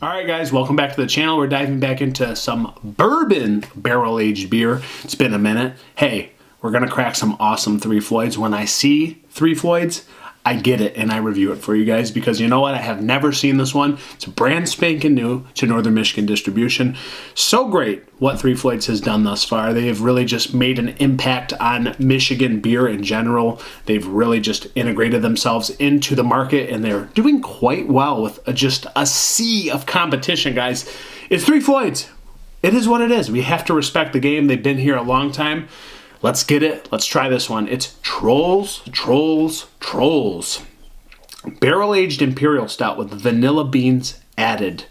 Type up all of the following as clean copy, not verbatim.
All right, guys, welcome back to the channel. We're diving back into some bourbon barrel-aged beer. It's been a minute. Hey, we're going to crack some awesome Three Floyds. When I see Three Floyds, I get it and I review it for you guys because you know what? I have never seen this one. It's brand spanking new to Northern Michigan distribution. So great what Three Floyds has done thus far. They have really just made an impact on Michigan beer in general. They've really just integrated themselves into the market and they're doing quite well with just a sea of competition, guys. It's Three Floyds. It is what it is. We have to respect the game. They've been here a long time. Let's get it. Let's try this one. It's Trolls. Barrel-aged imperial stout with vanilla beans added.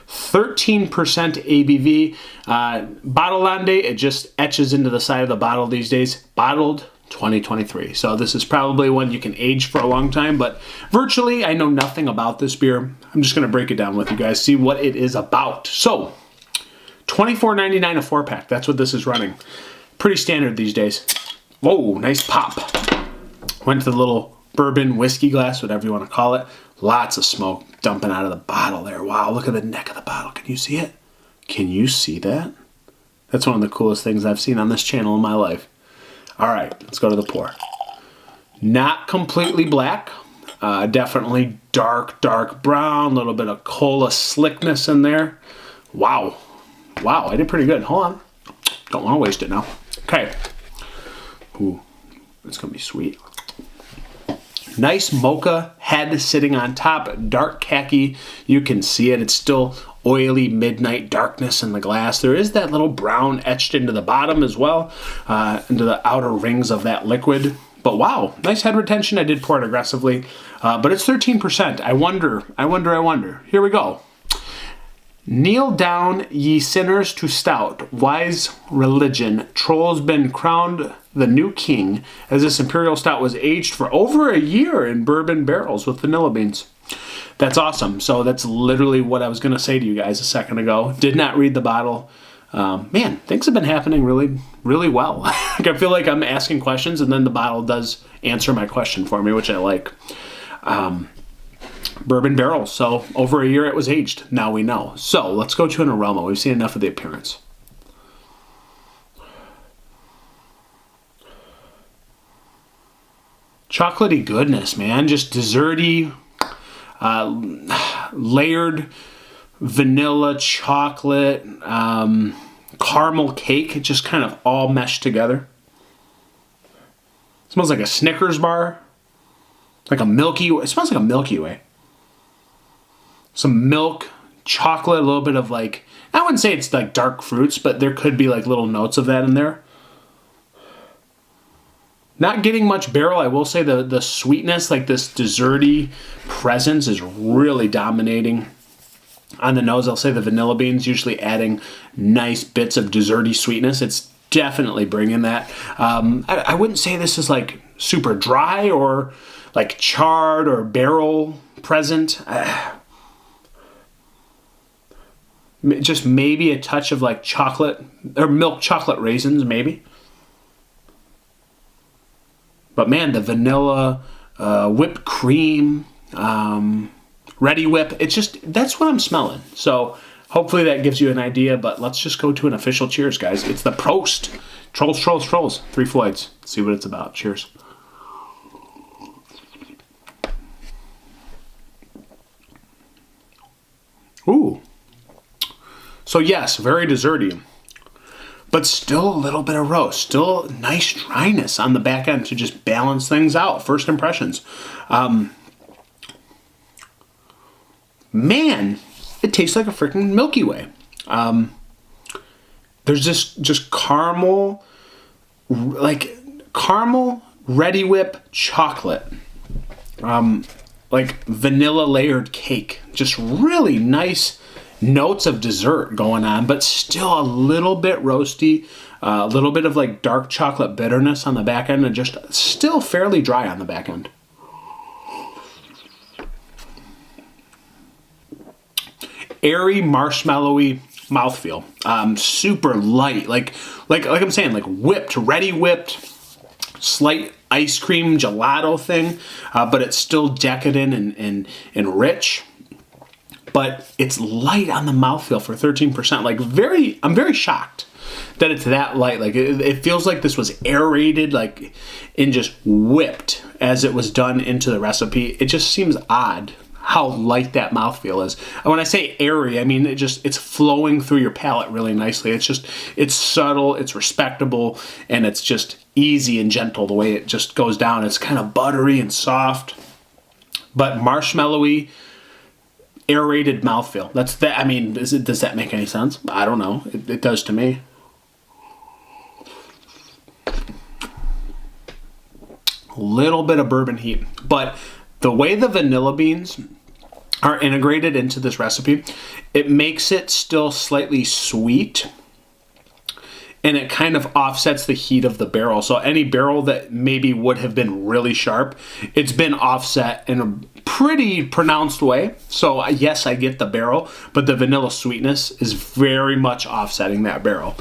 13% ABV. Bottle on date, it just etches into the side of the bottle these days. Bottled 2023. So this is probably one you can age for a long time, but virtually I know nothing about this beer. I'm just going to break it down with you guys, see what it is about. So, $24.99 a 4-pack. That's what this is running. Pretty standard these days. Whoa, nice pop. Went to the little bourbon whiskey glass, whatever you want to call it. Lots of smoke dumping out of the bottle there. Wow, look at the neck of the bottle. Can you see it? Can you see that? That's one of the coolest things I've seen on this channel in my life. All right, let's go to the pour. Not completely black. Definitely dark brown. A little bit of cola slickness in there. Wow. Wow, I did pretty good. Hold on. Don't want to waste it now. Okay. Ooh, it's going to be sweet. Nice mocha head sitting on top. Dark khaki. You can see it. It's still oily midnight darkness in the glass. There is that little brown etched into the bottom as well, into the outer rings of that liquid. But wow, nice head retention. I did pour it aggressively, but it's 13%. I wonder. Here we go. Kneel down, ye sinners, to stout, wise religion. Troll's been crowned the new king, as this imperial stout was aged for over a year in bourbon barrels with vanilla beans. That's awesome. So that's literally what I was going to say to you guys a second ago. Did not read the bottle. Man, things have been happening really well. Like, I feel like I'm asking questions and then the bottle does answer my question for me, which I like. Bourbon barrels. So over a year it was aged. Now we know. So let's go to an aroma. We've seen enough of the appearance. Chocolatey goodness, man. Just desserty, layered vanilla, chocolate, caramel cake. It just kind of all meshed together. It smells like a Snickers bar. Like a Milky Way. It smells like a Milky Way. Some milk, chocolate, a little bit of like, I wouldn't say it's like dark fruits, but there could be like little notes of that in there. Not getting much barrel. I will say the sweetness, like this desserty presence is really dominating on the nose. I'll say the vanilla beans usually adding nice bits of desserty sweetness. It's definitely bringing that. I wouldn't say this is like super dry or like charred or barrel present. Just maybe a touch of like chocolate or milk chocolate raisins, maybe. But man, the vanilla, whipped cream, ready whip, it's just, that's what I'm smelling. So hopefully that gives you an idea, but let's just go to an official cheers, guys. It's the Prost. Trolls. Three Floyds. Let's see what it's about. Cheers. Ooh. So yes, very desserty, but still a little bit of roast. Still nice dryness on the back end to just balance things out. First impressions. Man, it tastes like a freaking Milky Way. There's just caramel, like caramel, ready whip chocolate. Like vanilla layered cake. Just really nice notes of dessert going on, but still a little bit roasty, a little bit of like dark chocolate bitterness on the back end, and just still fairly dry on the back end. Airy, marshmallowy mouthfeel. Super light, like I'm saying, like ready whipped, slight ice cream gelato thing, but it's still decadent and rich. but it's light on the mouthfeel for 13%. Like I'm very shocked that it's that light. Like it feels like this was aerated, like, and just whipped as it was done into the recipe. It just seems odd how light that mouthfeel is. And when I say airy, I mean it's flowing through your palate really nicely. It's subtle, it's respectable, and it's just easy and gentle the way it just goes down. It's kind of buttery and soft, but marshmallowy, aerated mouthfeel. That's that. I mean, does that make any sense? I don't know. It does to me. A little bit of bourbon heat, but the way the vanilla beans are integrated into this recipe, it makes it still slightly sweet, and it kind of offsets the heat of the barrel. So any barrel that maybe would have been really sharp, it's been offset in a pretty pronounced way. So yes, I get the barrel, but the vanilla sweetness is very much offsetting that barrel.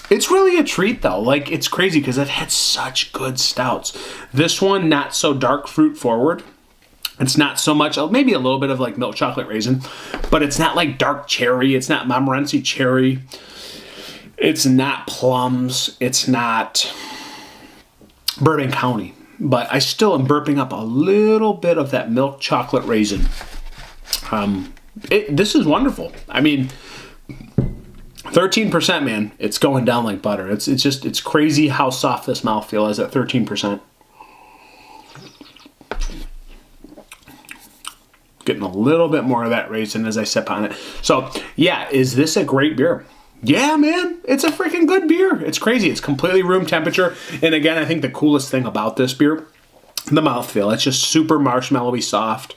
It's really a treat though. Like, it's crazy because I've had such good stouts. This one, not so dark fruit forward. It's not so much, maybe a little bit of like milk chocolate raisin, but it's not like dark cherry. It's not Montmorency cherry. It's not plums. It's not Bourbon County. But I still am burping up a little bit of that milk chocolate raisin. This is wonderful. I mean, 13%, man, it's going down like butter. It's crazy how soft this mouthfeel is at 13%. Getting a little bit more of that raisin as I sip on it. So, yeah, is this a great beer? Yeah, man, it's a freaking good beer. It's crazy. It's completely room temperature. And again, I think the coolest thing about this beer, the mouthfeel. It's just super marshmallowy soft.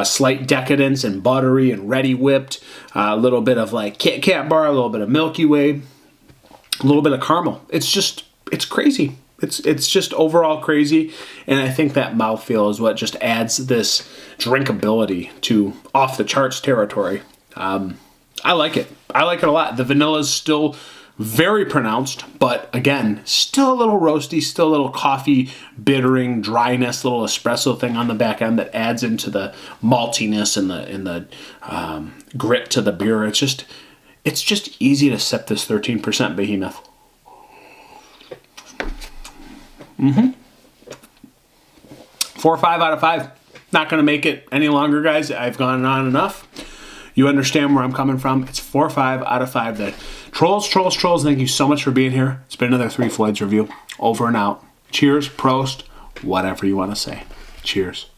Slight decadence and buttery and ready whipped. A little bit of like Kit Kat bar, a little bit of Milky Way, a little bit of caramel. It's crazy. It's just overall crazy. And I think that mouthfeel is what just adds this drinkability to off the charts territory. I like it. I like it a lot. The vanilla is still very pronounced, but again, still a little roasty, still a little coffee, bittering, dryness, little espresso thing on the back end that adds into the maltiness and the grit to the beer. It's just easy to sip this 13% behemoth. 4 or 5 out of 5. Not going to make it any longer, guys. I've gone on enough. You understand where I'm coming from. It's 4 or 5 out of 5 there. Trolls, thank you so much for being here. It's been another 3 Floyds review. Over and out. Cheers, prost, whatever you want to say. Cheers.